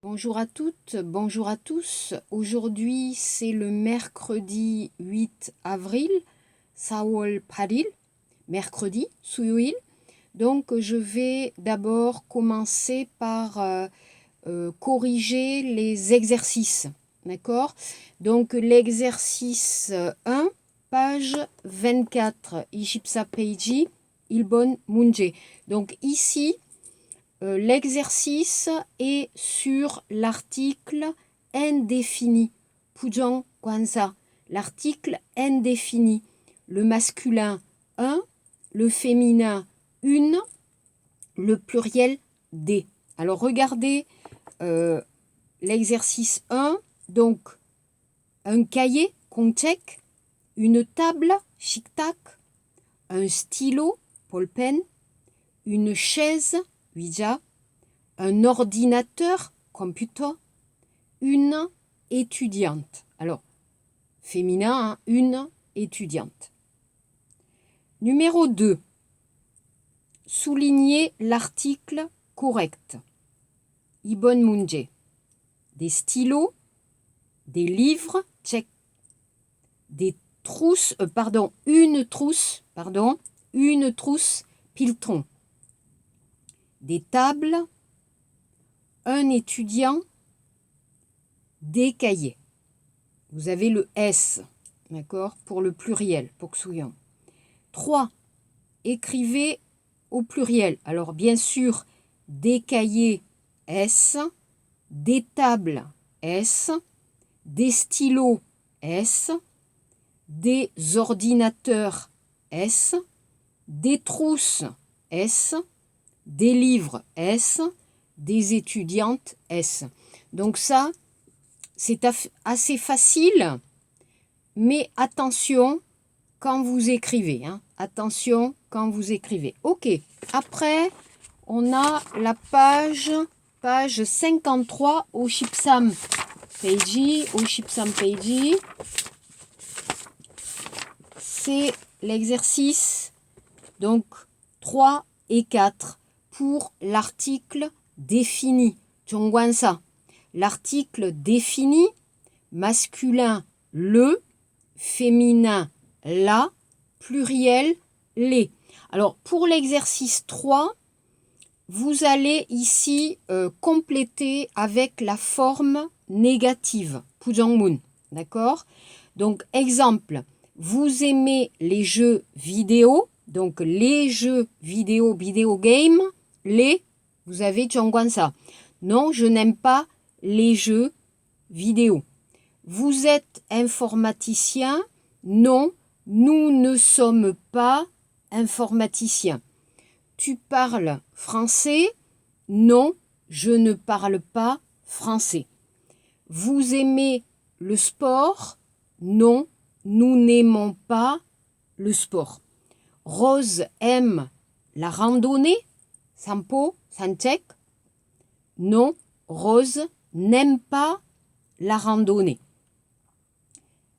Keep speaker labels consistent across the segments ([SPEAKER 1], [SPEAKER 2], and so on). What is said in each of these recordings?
[SPEAKER 1] Bonjour à toutes, bonjour à tous. Aujourd'hui, c'est le mercredi 8 avril, 4월 8일, mercredi, 수요일. Donc, je vais d'abord commencer par corriger les exercices. D'accord? Donc, l'exercice 1, page 24, 24페이지, 1번 문제. Donc, ici, l'exercice est sur l'article indéfini. 부정 관사. L'article indéfini. Le masculin 1, le féminin une, le pluriel des. Alors regardez l'exercice 1. Donc un cahier, 공책, une table, 식탁, un stylo, 볼펜, une chaise, 의자, un ordinateur, computer, une étudiante. Alors, féminin, hein, une étudiante. Numéro 2. Soulignez l'article correct. 2번 문제. Des stylos, des livres, check. Des trousses, une trousse, piltron. Des tables, un étudiant, des cahiers. Vous avez le S, d'accord, pour le pluriel, 복수형. 3. Écrivez au pluriel. Alors, bien sûr, des cahiers, S, des tables, S, des stylos, S, des ordinateurs, S, des trousses, S, des livres, S, des étudiantes, S. Donc ça, c'est assez facile, mais attention quand vous écrivez. Hein. Attention quand vous écrivez. Ok, après, on a la page 53 au 53페이지. C'est l'exercice, donc 3 et 4. Pour l'article défini, 정관사. L'article défini, masculin le, féminin la, pluriel les. Alors pour l'exercice 3, vous allez ici compléter avec la forme négative, 부정문, d'accord? Donc exemple, vous aimez les jeux vidéo, donc les jeux vidéo, video game, vous avez 정관사. Non, je n'aime pas les jeux vidéo. Vous êtes informaticien? Non, nous ne sommes pas informaticiens. Tu parles français? Non, je ne parle pas français. Vous aimez le sport? Non, nous n'aimons pas le sport. Rose aime la randonnée? 산보, 산책. Non, Rose n'aime pas la randonnée.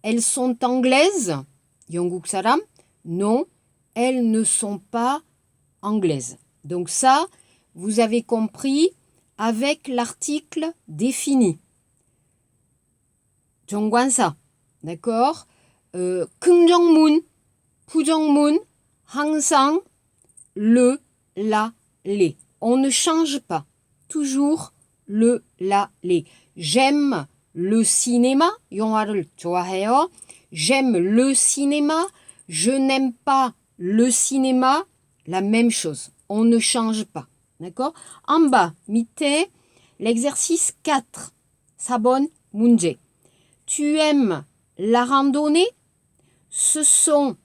[SPEAKER 1] Elles sont anglaises? 영국 사람? Non, elles ne sont pas anglaises. Donc ça, vous avez compris avec l'article défini. 정관사, d'accord? 긍정문, 부정문, 항상 le, la, les. On ne change pas. Toujours le, la, les. J'aime le cinéma. 영화를 좋아해요. J'aime le cinéma. Je n'aime pas le cinéma. La même chose. On ne change pas. D'accord? En bas, 밑에, l'exercice 4. 4번 문제. Tu aimes la randonnée? Ce sont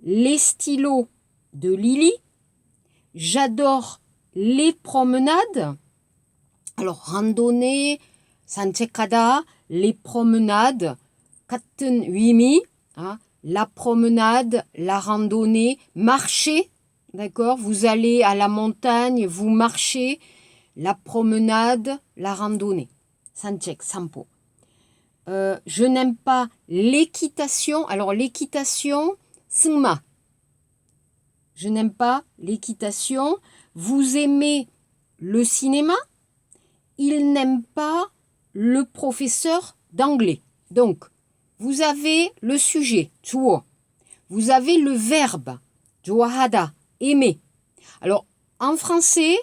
[SPEAKER 1] les stylos de Lily. J'adore les promenades. Alors, randonnée, 산책하다, les promenades, 같은 의미, hein, la promenade, la randonnée, marcher, d'accord? Vous allez à la montagne, vous marchez, la promenade, la randonnée. 산책, 산보. Je n'aime pas l'équitation. Alors, l'équitation, 승마. Je n'aime pas l'équitation. Vous aimez le cinéma? il n'aime pas le professeur d'anglais. Donc, vous avez le sujet, 주어. Vous avez le verbe, 좋아하다, aimer. Alors, en français,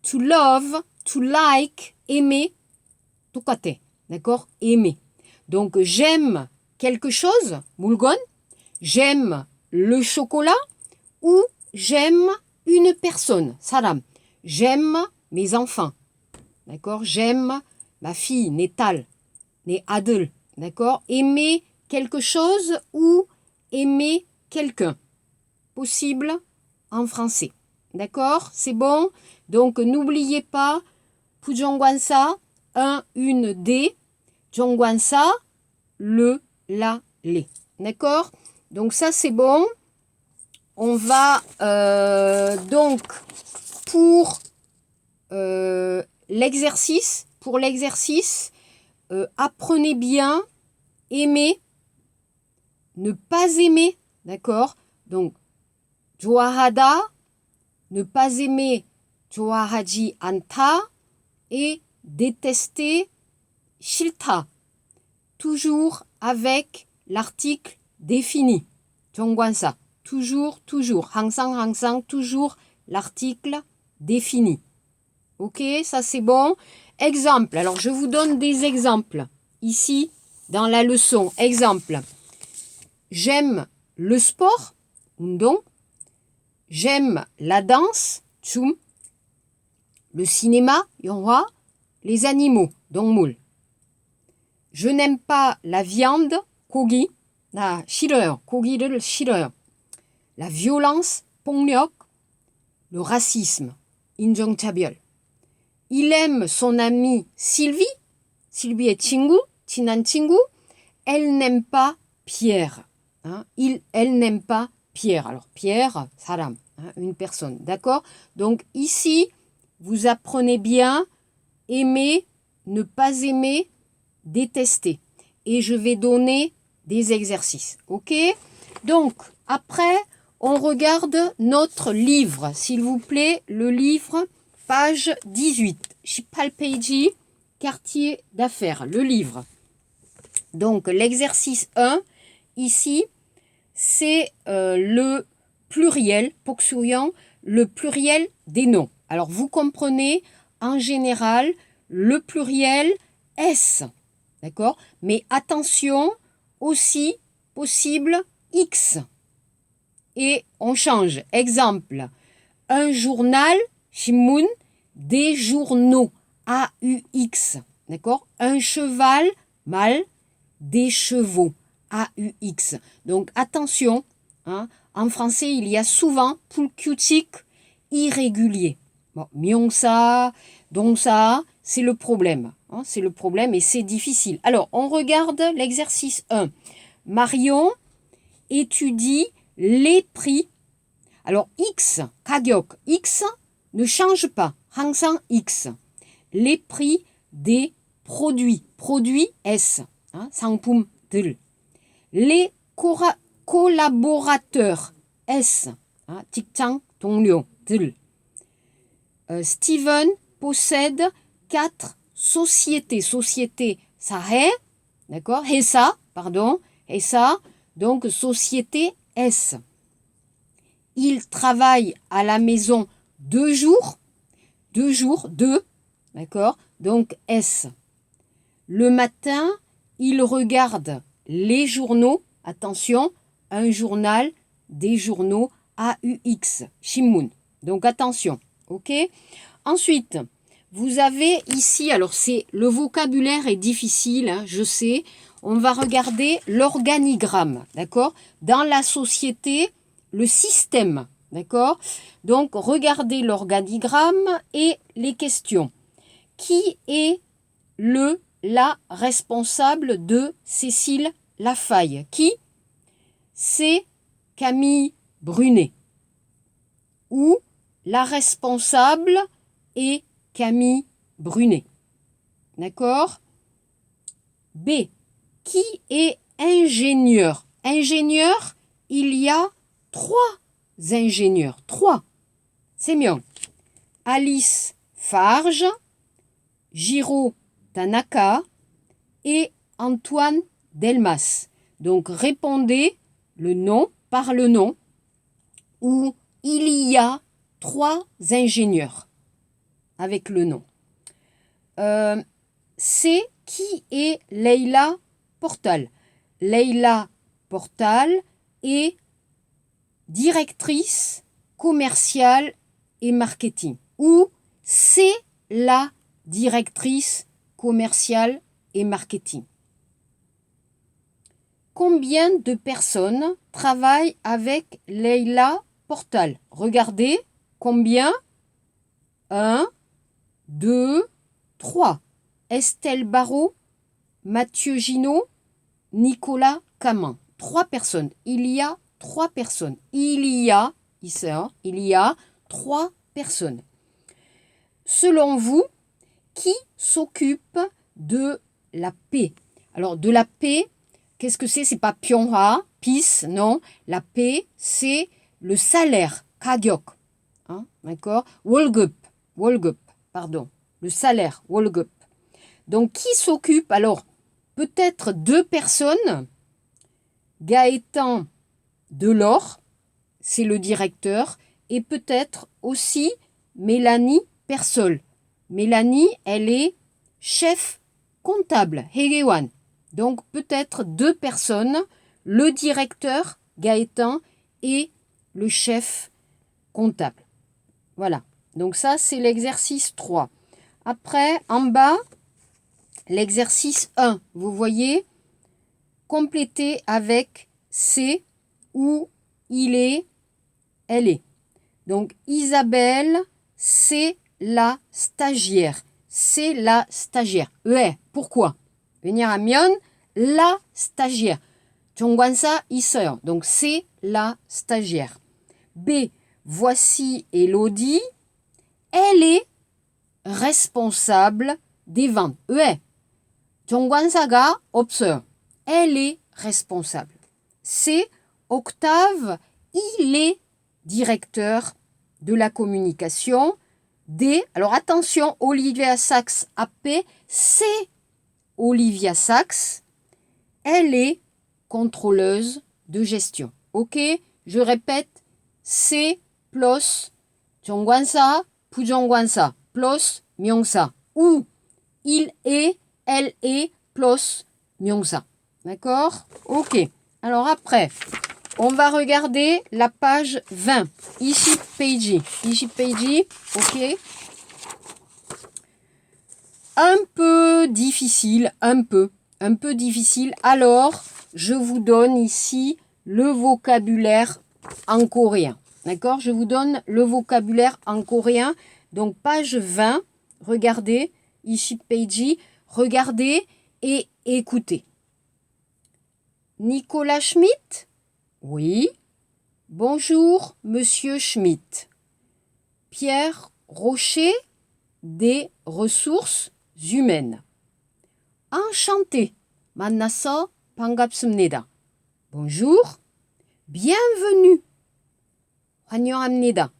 [SPEAKER 1] to love, to like, aimer, 똑같아. D'accord? Aimer. Donc, j'aime quelque chose, 물건, j'aime le chocolat ou j'aime une personne, 사람. J'aime mes enfants. D'accord? J'aime ma fille, 내 딸, 내 아들. D'accord? Aimer quelque chose ou aimer quelqu'un. Possible en français. D'accord? C'est bon? Donc, n'oubliez pas, 부정관사, un, une, des, 정관사, le, la, les. D'accord? Donc, ça, c'est bon. On va donc pour l'exercice. Pour l'exercice, apprenez bien, aimer, ne pas aimer, d'accord? Donc, 좋아하다, ne pas aimer, 좋아하지 않다, et détester, 싫다. Toujours avec l'article défini. 정관사. Toujours, toujours. 항상, 항상, toujours l'article défini. Ok, ça c'est bon. Exemple. Alors, je vous donne des exemples ici dans la leçon. Exemple. J'aime le sport, 운동. J'aime la danse, 춤. Le cinéma, 영화. Les animaux, 동물. Je n'aime pas la viande, 고기. 나 싫어요. 고기를 싫어요. La violence, 폭력. Le racisme, 인종차별. Il aime son amie Sylvie. Sylvie의 친구, 친한 친구. Elle n'aime pas Pierre. Hein? Elle n'aime pas Pierre. Alors, Pierre, salam, hein, une personne. D'accord? Donc, ici, vous apprenez bien aimer, ne pas aimer, détester. Et je vais donner des exercices. OK? Donc, après, on regarde notre livre. S'il vous plaît, le livre, page 18. 18페이지, quartier d'affaires, le livre. Donc, l'exercice 1, ici, c'est le pluriel, 복수형, le pluriel des noms. Alors, vous comprenez, en général, le pluriel S, d'accord? Mais attention, aussi possible X. Et on change. Exemple, un journal, 신문, des journaux, AUX, d'accord? Un cheval, 말, des chevaux, AUX. Donc attention, hein, en français, il y a souvent 불규칙, irrégulier. Bon, 명사, 동사, c'est le problème. Hein, c'est le problème et c'est difficile. Alors, on regarde l'exercice 1. Marion étudie les prix. Alors, X, 가격, X ne change pas. 항상 X. Les prix des produits. Produits S. Hein, 상품들. Les collaborateurs S. Hein, 직장 동료들. Steven possède 4 sociétés. Société, ça est, d'accord? 회사, pardon, 회사, donc société S. Il travaille à la maison 2 jours, 2, d'accord? Donc S. Le matin, il regarde les journaux, attention, un journal, des journaux, AUX, 신문. Donc attention, ok? Ensuite, vous avez ici, alors le vocabulaire est difficile, hein, je sais. On va regarder l'organigramme, d'accord? Dans la société, le système, d'accord? Donc, regardez l'organigramme et les questions. Qui est la responsable de Cécile Lafaille? Qui? C'est Camille Brunet. Ou la responsable est Camille Brunet. D'accord? B. Qui est ingénieur? Ingénieur, il y a 3 ingénieurs. 3. C'est bien. Alice Farge, Jiro Tanaka et Antoine Delmas. Donc répondez le nom par le nom où il y a 3 ingénieurs avec le nom. C'est qui est Leila Portal. Leila Portal est directrice commerciale et marketing. Ou c'est la directrice commerciale et marketing. Combien de personnes travaillent avec Leila Portal? Regardez, combien? 1, 2, 3. Estelle Barrault, Mathieu Ginot, Nicolas Caman. 3 personnes. Il y a 3 personnes. Il y a 3 personnes. Selon vous, qui s'occupe de la paix? Alors, de la paix, qu'est-ce que c'est? C'est pas Pyonghwa, peace, non. La paix, c'est le salaire, 가격. Hein, d'accord? 월급, pardon. Le salaire, 월급. Donc, qui s'occupe? Alors, peut-être 2 personnes. Gaëtan Delors, c'est le directeur. Et peut-être aussi Mélanie Persol. Mélanie, elle est chef comptable, Hegewan. Donc, peut-être 2 personnes, le directeur, Gaëtan, et le chef comptable. Voilà. Donc, ça, c'est l'exercice 3. Après, en bas, l'exercice 1, vous voyez, compléter avec c'est, où, il est, elle est. Donc, Isabelle, c'est la stagiaire. C'est la stagiaire. Pourquoi? Venir à Mion, la stagiaire. 정관사 있어요. Donc, c'est la stagiaire. B, voici Elodie. Elle est responsable des ventes. 정관사가 없어요. Elle est responsable. C, Octave, il est directeur de la communication. D, alors attention, Olivia Sachs AP, c'est Olivia Sachs. Elle est contrôleuse de gestion. Ok, je répète, C plus 정관사, 부정관사 plus 명사. Ou il est, elle est plus 명사. D'accord? Ok. Alors après, on va regarder la page 20. Ici, Peiji, ok. Un peu difficile. Alors, je vous donne ici le vocabulaire en coréen. D'accord? Je vous donne le vocabulaire en coréen. Donc, page 20. Regardez, ici, Peiji. Regardez et écoutez. Nicolas Schmitt? Oui. Bonjour, monsieur Schmitt. Pierre Rocher, des ressources humaines. Enchanté. 만나서 반갑습니다. Bonjour. Bienvenue. 환영합니다.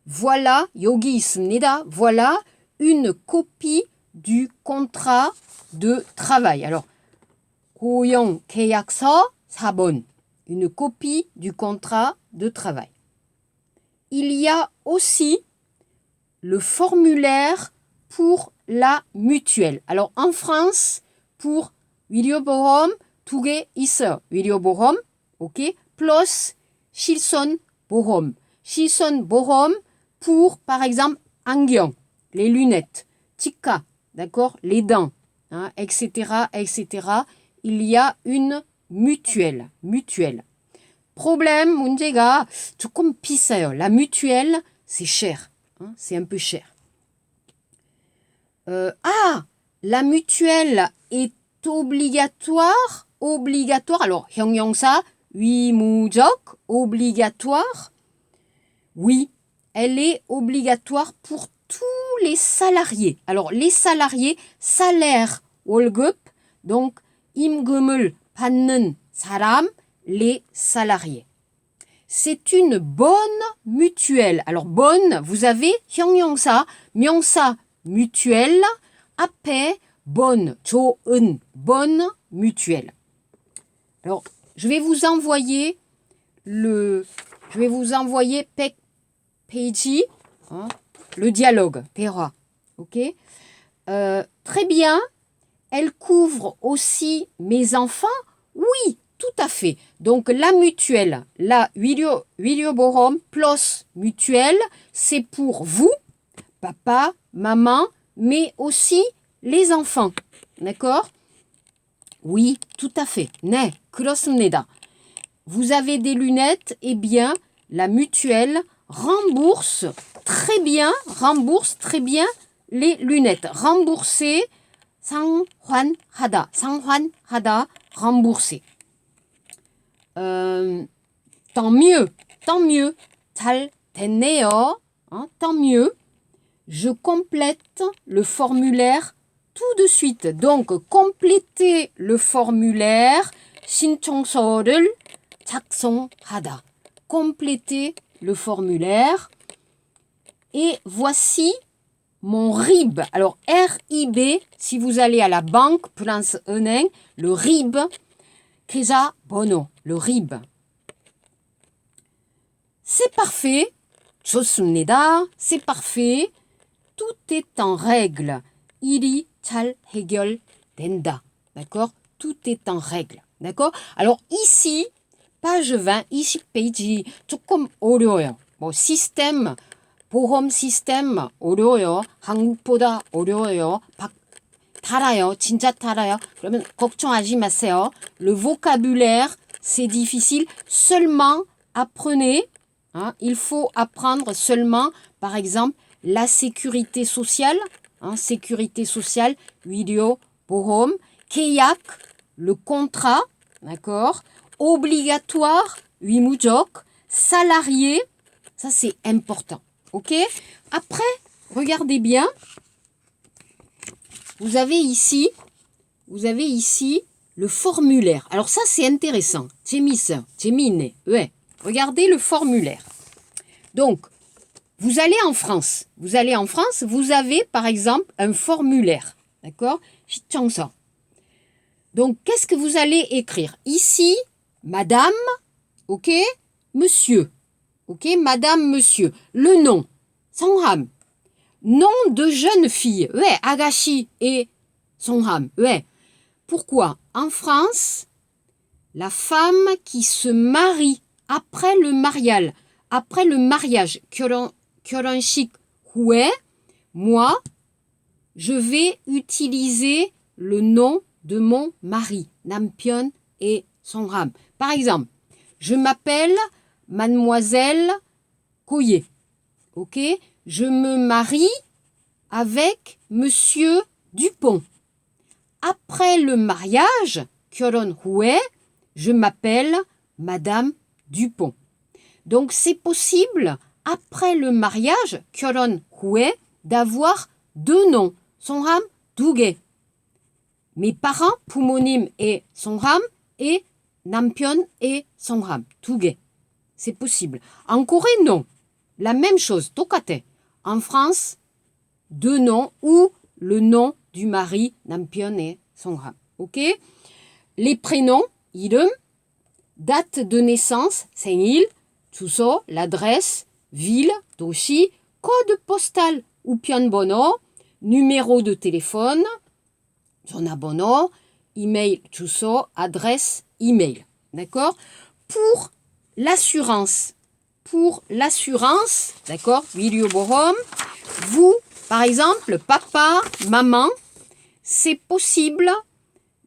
[SPEAKER 1] Voilà, 여기 있습니다. Voilà une copie du contrat de travail. Alors, 고용 계약서 4번. Une copie du contrat de travail. Il y a aussi le formulaire pour la mutuelle. Alors, en France, pour 의료보험 2개 있어요. 의료보험, ok, plus 실손보험. 실손보험 pour, par exemple, 안경, les lunettes, 치과, d'accord, les dents, hein, etc., etc. Il y a une mutuelle. Problème, 문제가 조금 비싸요. La mutuelle, c'est cher. Hein, c'est un peu cher. La mutuelle est obligatoire. Alors, 형용사, 위무적, obligatoire. Oui, elle est obligatoire pour tous les salariés. Alors, les salariés, salaire, 월급, donc 임금을 받는 사람, les salariés. C'est une bonne mutuelle. Alors, bonne, vous avez 형용사, 명사, mutuelle, 앞에 bonne, 좋은, bonne, mutuelle. Alors, je vais vous envoyer Peiji, hein, le dialogue, 대화. Ok? Très bien. Elle couvre aussi mes enfants? Oui, tout à fait. Donc, la mutuelle, la 위료보험 plus mutuelle, c'est pour vous, papa, maman, mais aussi les enfants. D'accord? Oui, tout à fait. 네, 그렇습니다. Vous avez des lunettes? Eh bien, la mutuelle rembourse très bien les lunettes. Rembourser, 상환하다, rembourser. Tant mieux. 잘 됐네요. Hein, tant mieux. Je complète le formulaire tout de suite. Donc, compléter le formulaire, 신청서를 작성하다. Compléter le formulaire. Et voici mon RIB. Alors, RIB, si vous allez à la banque, 플러스은행, le RIB, 계좌번호, le RIB. C'est parfait. 좋습니다. C'est parfait. Tout est en règle. 일이 잘 해결된다. D'accord? Tout est en règle. D'accord? Alors ici, page 20, 20페이지 조금 어려워요. 뭐 시스템, 보험 시스템 어려워요. 한국보다 어려워요. 달아요. 진짜 달아요. 그러면 걱정하지 마세요. Le vocabulaire, c'est difficile. Seulement apprenez. Hein, il faut apprendre seulement, par exemple, la sécurité sociale. Hein, sécurité sociale, 위료보험. 계약, le contrat. D'accord? Obligatoire, 위무적. Salarié, ça c'est important. Ok? Après, regardez bien. Vous avez ici le formulaire. Alors ça c'est intéressant. 재밌네. Ouais. Regardez le formulaire. Donc, vous allez en France. Vous avez par exemple un formulaire. D'accord? 시청서. Donc, qu'est-ce que vous allez écrire? Ici, madame, ok? Monsieur. Ok? Madame, monsieur. Le nom. 성함. Nom de jeune fille. Ouais, 아가씨 et 성함. Ouais. Pourquoi? En France, la femme qui se marie après le mariage, 결혼식 후에, moi, je vais utiliser le nom de mon mari, 남편 et 성함. Par exemple, je m'appelle mademoiselle Coyer. Ok? Je me marie avec monsieur Dupont. Après le mariage, 결혼 후에, je m'appelle madame Dupont. Donc, c'est possible, après le mariage, 결혼 후에, d'avoir deux noms, 성함 두 개. Mes parents, 부모님 et 성함, et 남편 et 성함 두 개. C'est possible. En Corée, non. La même chose, 똑같아. En France, deux noms ou le nom du mari, 남편 et 성함. Ok? Les prénoms, 이름, date de naissance, 생일, 주소, l'adresse, ville, 도시, code postal, 우편번호, numéro de téléphone, 전화번호, email, 주소, adresse, email. D'accord? Pour l'assurance, d'accord, 위료보험, vous, par exemple, papa, maman, c'est possible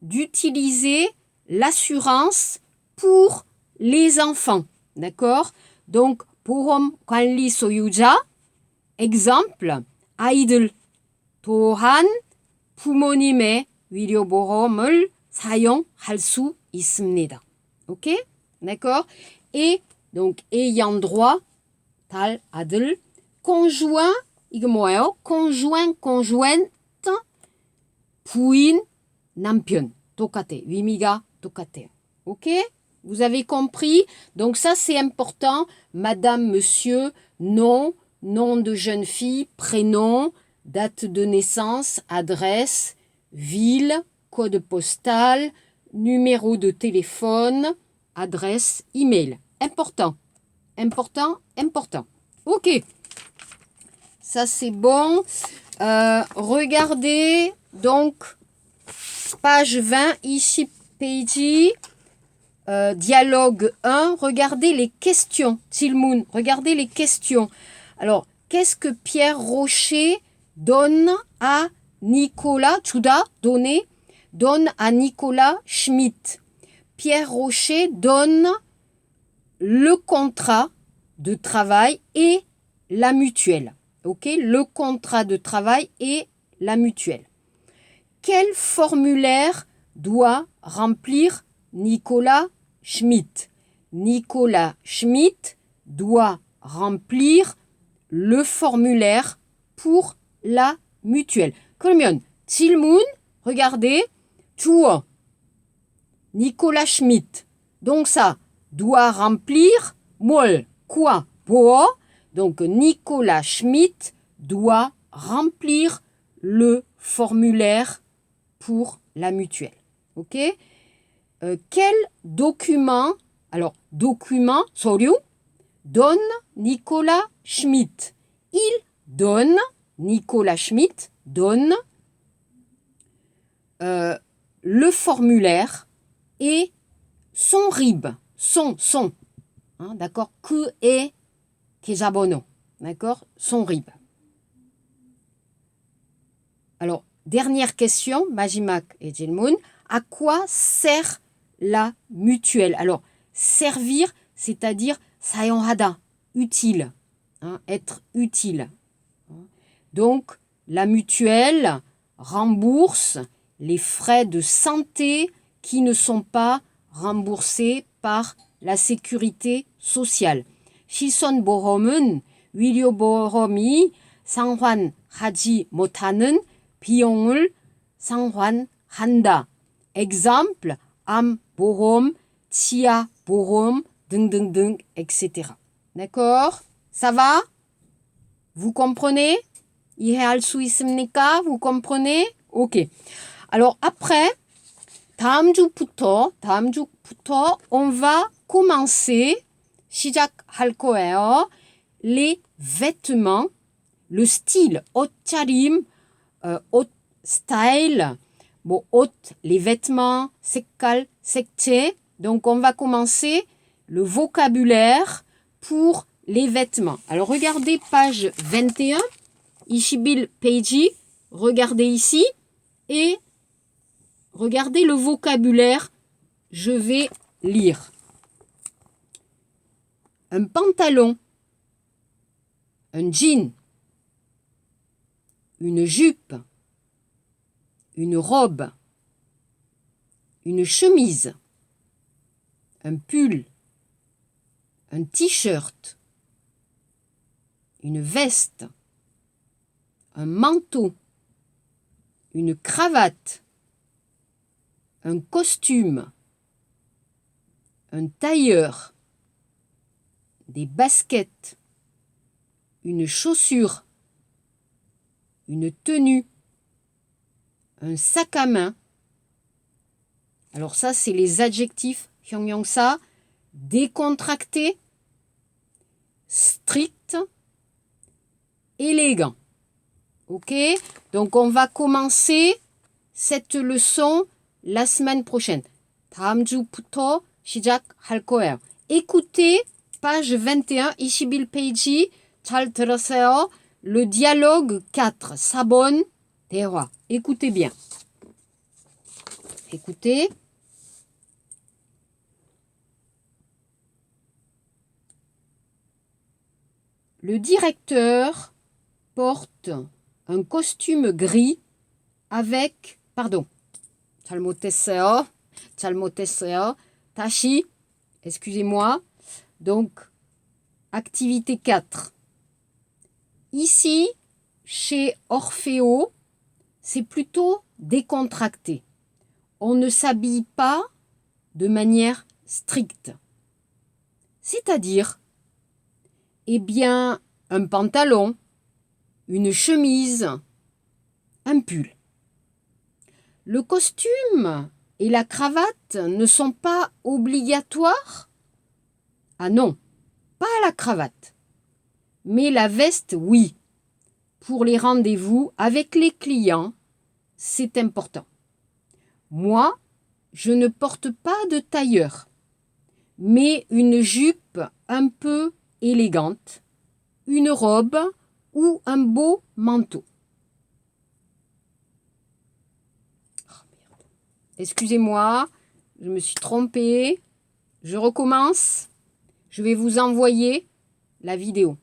[SPEAKER 1] d'utiliser l'assurance pour les enfants, d'accord? Donc, 보험 관리 소유자, exemple, 아이들 또한 부모님의 위료보험을 사용할 수 있습니다. Ok? D'accord? Et donc ayant droit, 달, 아들, conjoint, 이거 뭐예요? conjointe, 부인, 남편. 똑같아. 의미가 똑같아요. Ok? Vous avez compris? Donc ça c'est important. Madame, monsieur, nom de jeune fille, prénom, date de naissance, adresse, ville, code postal, numéro de téléphone, adresse, email. Important, important, important. Ok, ça c'est bon. Regardez donc page 20, ici page, dialogue 1. Regardez les questions. Tilmoun, regardez les questions. Alors, qu'est-ce que Pierre Rocher donne à Nicolas, Tchouda, donne à Nicolas Schmitt? Pierre Rocher donne le contrat de travail et la mutuelle. Ok, le contrat de travail et la mutuelle. Quel formulaire doit remplir Nicolas Schmitt? Nicolas Schmitt doit remplir le formulaire pour la mutuelle. Combien? Tilmoun, regardez, toi, Nicolas Schmitt. Donc ça doit remplir molle, quoi, pour. Donc Nicolas Schmitt doit remplir le formulaire pour la mutuelle. Ok? Quel document, alors document, 서류, donne Nicolas Schmitt? Il donne, Nicolas Schmitt donne le formulaire et son RIB, son, hein, d'accord, que est 계좌번호, d'accord, son RIB. Alors, dernière question, Majimak et Jelmoun, à quoi sert la mutuelle? Alors, servir, c'est-à-dire 사용하다, utile, hein, être utile. Donc, la mutuelle rembourse les frais de santé qui ne sont pas remboursés par la sécurité sociale. 실손보험은 의료보험이 상환하지 못하는 비용을 상환한다. Exemple, 암보험, 치아보험, 등등등, etc. D'accord? Ça va? Vous comprenez? 이해할 수 있습니까? Vous comprenez? Ok. Alors après, 다음 주부터 on va commencer, 시작할 거예요. Les vêtements, le style, 옷차림, 옷 style, bon, 옷, les vêtements, 색깔, 색채. Donc on va commencer le vocabulaire pour les vêtements. Alors regardez page 21, Ishibil Peiji, regardez ici et regardez le vocabulaire, je vais lire. Un pantalon, un jean, une jupe, une robe, une chemise, un pull, un t-shirt, une veste, un manteau, une cravate, un costume, un tailleur, des baskets, une chaussure, une tenue, un sac à main. Alors ça, c'est les adjectifs 형용사, décontracté, strict, élégant. Ok? Donc on va commencer cette leçon la semaine prochaine. 다음 주부터 시작할 거예요. Écoutez page 21, 21페이지 잘 들으세요. Le dialogue 4, 4번 대화. Écoutez bien. Écoutez. Le directeur porte un costume gris avec, pardon, 잘못했어요. 다시, excusez-moi. Donc, activité 4. Ici, chez Orfeo, c'est plutôt décontracté. On ne s'habille pas de manière stricte. C'est-à-dire, eh bien, un pantalon, une chemise, un pull. Le costume et la cravate ne sont pas obligatoires? Ah non, pas la cravate. Mais la veste, oui. Pour les rendez-vous avec les clients, c'est important. Moi, je ne porte pas de tailleur, mais une jupe un peu élégante, une robe ou un beau manteau. Oh, merde. Excusez-moi, je me suis trompée. Je recommence. Je vais vous envoyer la vidéo.